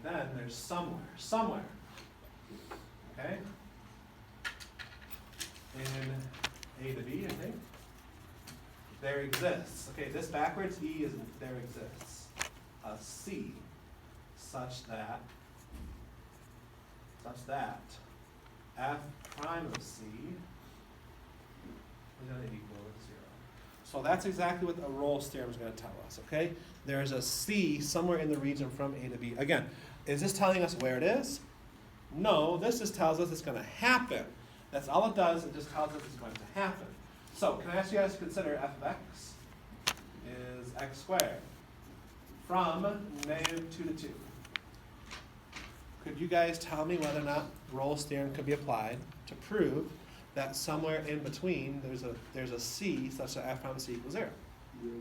then there's somewhere, okay? In A to B, I think, there exists, okay, this backwards, E is there exists a C such that F prime of C is going to equal 0. So that's exactly what the Rolle's theorem is going to tell us, okay? There's a C somewhere in the region from A to B. Again, is this telling us where it is? No, this just tells us it's going to happen. That's all it does, it just tells us it's going to happen. So, can I ask you guys to consider f of x is x squared from -2 to 2. Could you guys tell me whether or not Rolle's theorem could be applied to prove that somewhere in between there's a C such that f prime C equals 0? Yes.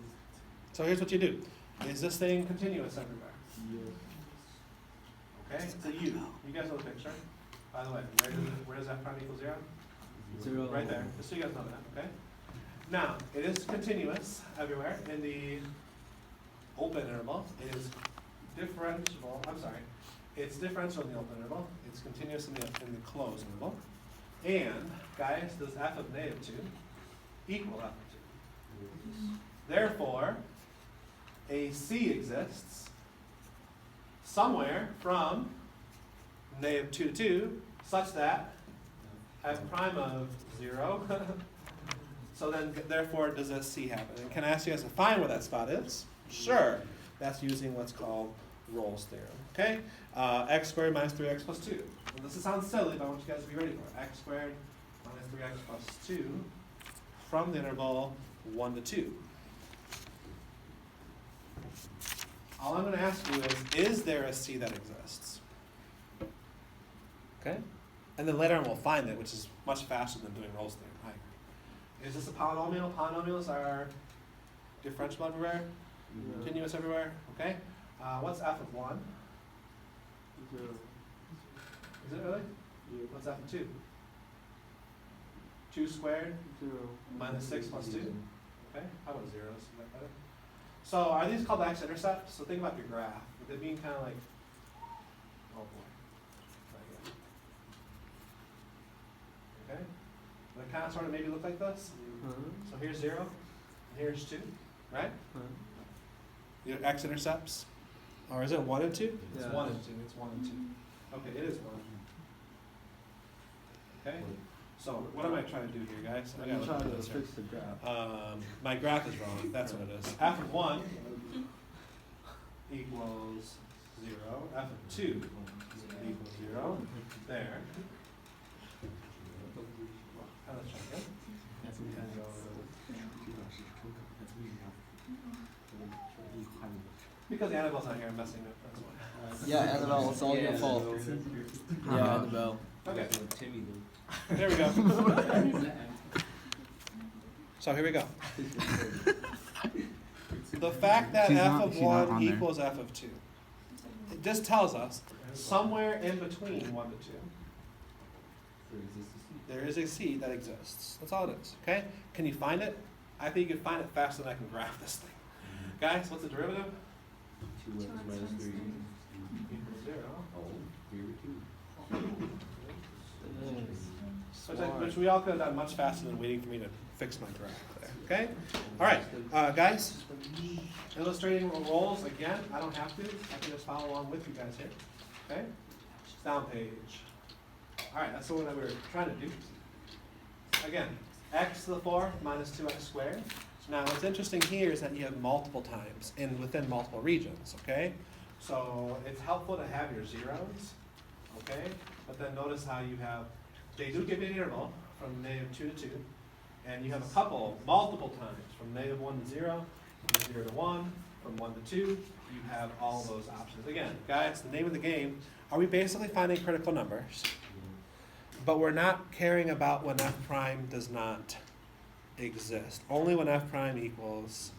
So here's what you do. Is this thing continuous everywhere? Yes. Okay, it's a U. You guys know the picture. By the way, where does f prime equal 0? 0. Right there, just so you guys know that, okay? Now, it is continuous everywhere in the open interval. It is differentiable, it's differential in the open interval. It's continuous in the closed interval. And, guys, does f of -2 equal f of 2? Therefore, a C exists somewhere from -2 to 2 such that f prime of 0. So then, therefore, does a C happen? And can I ask you guys to find where that spot is? Sure. That's using what's called Rolle's theorem. Okay? X squared minus 3x plus 2. Well, this sounds silly, but I want you guys to be ready for it. X squared minus 3x plus 2 from the interval 1 to 2. All I'm going to ask you is there a C that exists? Okay? And then later on we'll find it, which is much faster than doing Rolle's theorem. I agree. Is this a polynomial? Polynomials are differentiable everywhere, continuous everywhere. Okay? What's f of 1? 0. Is it really? Yeah. What's f of 2? 2 squared 0. minus 6 plus 2. Okay? How about zeros? Is that better? So are these called x-intercepts? So think about your graph. Would they mean kind of like, oh boy. Okay? Would it kind of sort of maybe look like this? So here's 0, and here's 2, right? Your x-intercepts? Or is it 1 and 2? It's Yeah. 1 and 2. It's 1 and 2. Okay, it is 1. Okay? So what am I trying to do here, guys? I I'm gotta trying look to at this here. fix the graph. My graph is wrong. That's what it is. F of 1 equals 0. F of 2 equals 0. There. Let's try again. Because Annabelle's not here, I'm messing up. That's why. Yeah, Annabelle, it's all your fault. Yeah, Annabelle. Okay. There we go. So here we go. The fact that She's f not- of she's not 1 on there. equals f of 2. It just tells us somewhere in between 1 to 2, there is a C that exists. That's all it is. Okay? Can you find it? I think you can find it faster than I can graph this thing. Guys, what's the derivative? 2x minus 3. Equals 0. Which we all could have done much faster than waiting for me to fix my graph there. Okay? All right, guys. Illustrating rolls again. I don't have to. I can just follow along with you guys here. Okay? It's down page. All right, that's the one that we were trying to do. Again, x to the 4th minus 2x squared. Now, what's interesting here is that you have multiple times and within multiple regions. Okay? So it's helpful to have your zeros. Okay? But then notice how you have. They do give you an interval from -2 to 2, and you have a couple, multiple times, from -1 to 0, from 0 to 1, from 1 to 2, you have all those options. Again, guys, the name of the game, are we basically finding critical numbers, but we're not caring about when f prime does not exist, only when f prime equals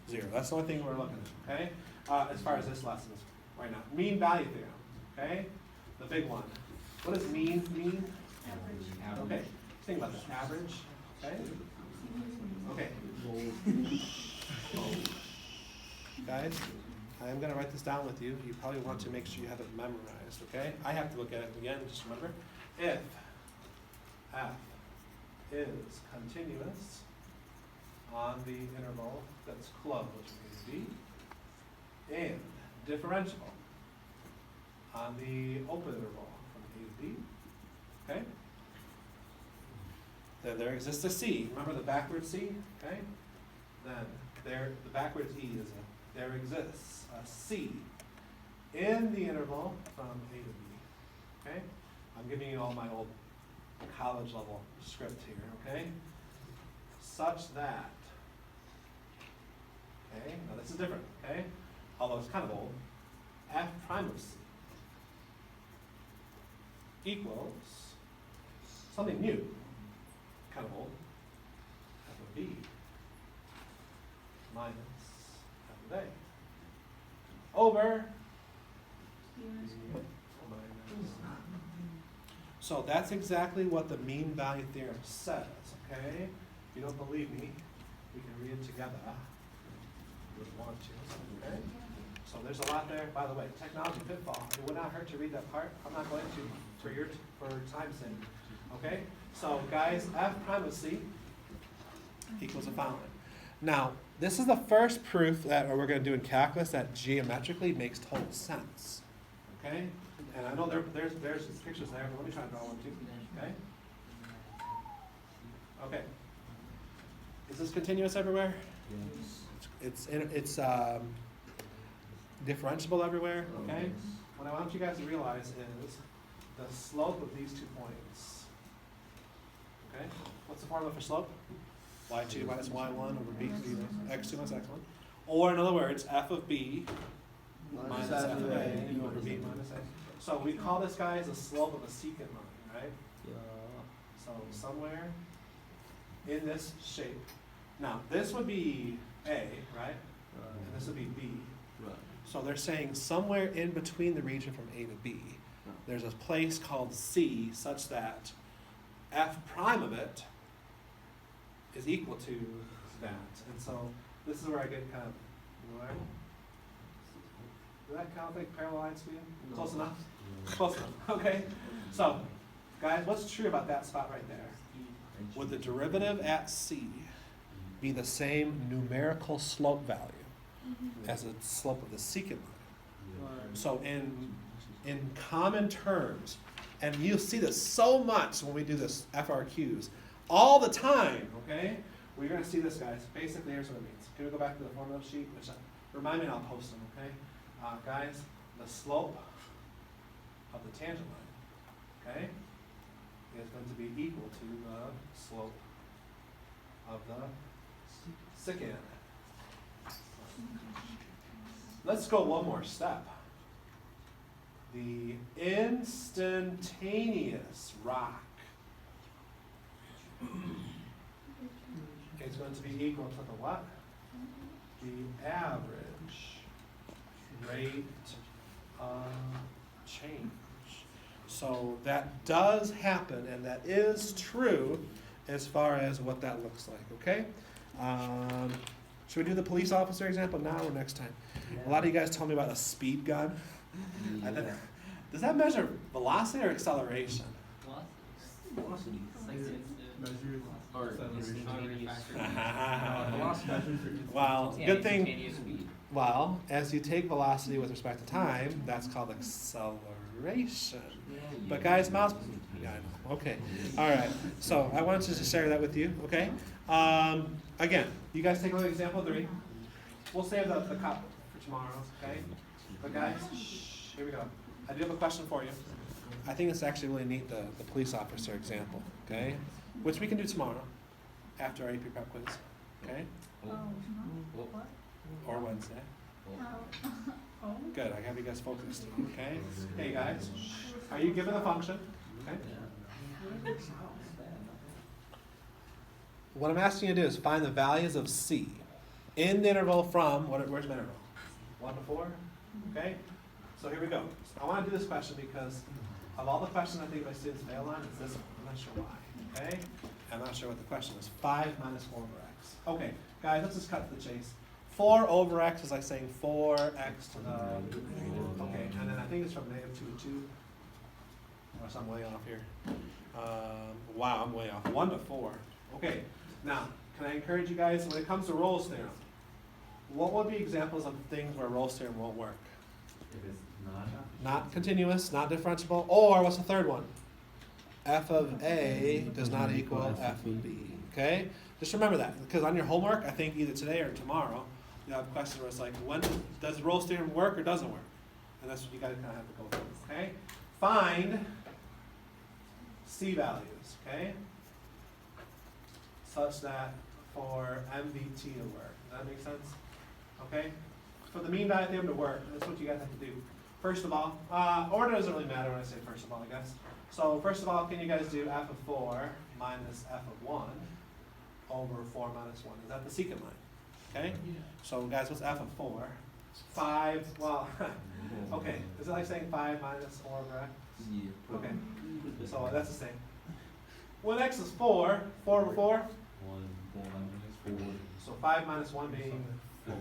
0. That's the only thing we're looking at, okay? As far as this lesson is right now. Mean value theorem, okay? The big one. What does mean mean? Okay, think about that. Average, okay? Okay. Guys, I am gonna write this down with you. You probably want to make sure you have it memorized, okay? I have to look at it again, just remember. If f is continuous on the interval that's closed from A to B, and differentiable on the open interval from A to B, okay? Then there exists a C. Remember the backward C, okay? Then the backwards E is there exists a C in the interval from A to B, okay? I'm giving you all my old college level script here, okay? Such that, okay, now this is different, okay? Although it's kind of old, f prime of C equals something new, kind of old, f of B minus f of A over minus. So that's exactly what the mean value theorem says, okay? If you don't believe me, we can read it together. You would want to, okay? So there's a lot there. By the way, technology pitfall. It would not hurt to read that part. I'm not going to for time's sake. Okay? So guys, f prime of C equals the following. Now, this is the first proof that we're going to do in calculus that geometrically makes total sense. Okay? And I know there's pictures there, but let me try to draw one too. Okay? Okay. Is this continuous everywhere? Yes. It's differentiable everywhere, okay? What I want you guys to realize is the slope of these 2 points. Okay? What's the formula for slope? y2 minus y1 over b, x2 minus x1. Or in other words, f of b minus f of a over b minus a. So we call this, guys, the slope of a secant line, right? Yeah. So somewhere in this shape. Now, this would be A, right? And this would be B. Right. So they're saying somewhere in between the region from A to B, there's a place called C such that f prime of it is equal to that. And so this is where I get kind of, right? Does that count like parallel lines to you? No. Close enough? Close enough, okay? So, guys, what's true about that spot right there? Would the derivative at C be the same numerical slope value as the slope of the secant line? So in common terms, and you'll see this so much when we do this FRQs, all the time, okay? We're gonna see this, guys. Basically, here's what it means. Can we go back to the formula sheet? Which remind me and I'll post them, okay? Guys, the slope of the tangent line, okay, is going to be equal to the slope of the secant. Let's go one more step. The instantaneous rock is going to be equal to the what? The average rate of change. So that does happen, and that is true as far as what that looks like, okay? Should we do the police officer example now or next time? A lot of you guys told me about a speed gun. Yeah. Does that measure velocity or acceleration? Velocity. Or Well, good thing. Well, as you take velocity with respect to time, that's called acceleration. But guys, miles. Yeah, I know. Okay. All right. So I wanted to share that with you. Okay. Again, you guys take a look at example 3. We'll save the cup for tomorrow. Okay. But guys, here we go. I do have a question for you. I think it's actually really neat, the police officer example. Okay. Which we can do tomorrow after our AP prep quiz. Okay. Or Wednesday. Good, I have you guys focused. Okay? Hey guys, are you given the function? Okay? What I'm asking you to do is find the values of C in the interval from, where's my interval? 1 to 4? Okay? So here we go. So I want to do this question because of all the questions I think my students fail on, it's this one. I'm not sure why. Okay? I'm not sure what the question is. 5 minus 4 over x. Okay, guys, let's just cut to the chase. 4 over x is like saying 4x to the, okay, and then I think it's from -2 to 2, or some way off here. Wow, I'm way off. 1 to 4. Okay, now, can I encourage you guys, when it comes to Rolle's theorem, what would be examples of things where Rolle's theorem won't work? If it's not. Not continuous, not differentiable, or what's the third one? F of A does not equal F of B, okay? Just remember that, because on your homework, I think either today or tomorrow, you have questions where it's like, when does Rolle's theorem work or doesn't work? And that's what you gotta kind of have to go through, okay? Find C values, okay? Such that for MVT to work. Does that make sense? Okay? For the mean value theorem to work, that's what you guys have to do. First of all, order doesn't really matter when I say first of all, I guess. So first of all, can you guys do f of 4 minus f of 1 over 4 minus 1? Is that the secant line? Okay? So guys, what's f of 4? 5, well, okay. Is it like saying 5 minus 4 over x? Yeah. Okay. So that's the same. When x is 4, 4 over 4? 1 minus 4. So 5 minus 1 being 4.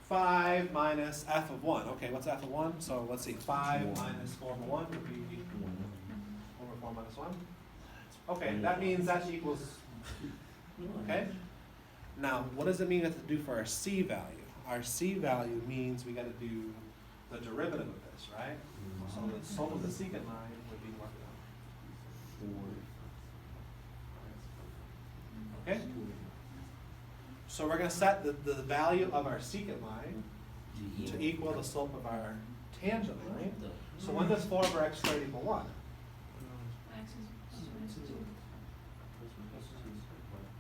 5 minus f of 1. Okay, what's f of 1? So let's see. 5 minus 4 over 1 would be over 4 minus 1. Okay, that means that equals. Okay? Now, what does it mean we have to do for our c value? Our c value means we got to do the derivative of this, right? So the slope of the secant line would be what? Okay? So we're going to set the value of our secant line to equal the slope of our tangent line. So when does 4 over x squared equal 1?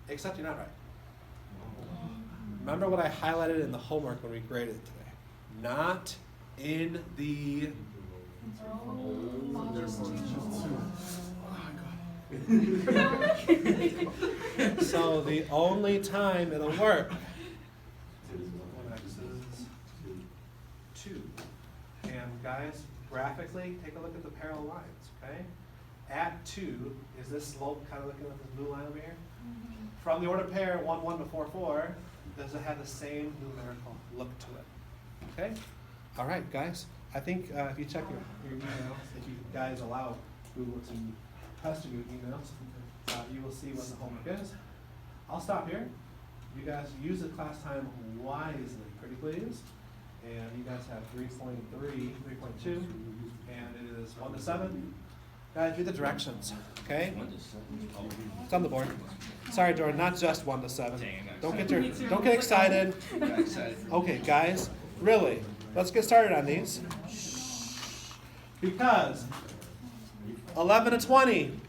Except you're not right. Remember what I highlighted in the homework when we graded it today. Not in the... So the only time it'll work when x is 2. And guys, graphically, take a look at the parallel lines, okay? At 2, is this slope kind of looking at this blue line over here? From the order pair 1, 1 to 4, 4, does it have the same numerical look to it? Okay? All right, guys. I think if you check your emails, if you guys allow Google to test your emails, you will see what the homework is. I'll stop here. You guys use the class time wisely, pretty please. And you guys have 3.3, 3.2, and it is 1 to 7. Guys, do the directions, okay? It's on the board. Sorry, Jordan, not just 1 to 7. Don't get excited. Okay, guys, really, let's get started on these. Because 11 to 20,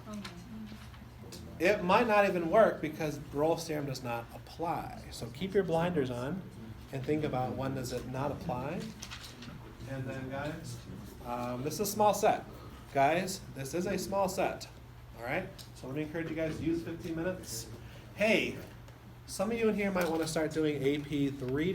it might not even work because Rolle's theorem does not apply. So keep your blinders on and think about when does it not apply. And then, guys, this is a small set. Guys, this is a small set. All right? So let me encourage you guys to use 15 minutes. Hey, some of you in here might want to start doing AP 3-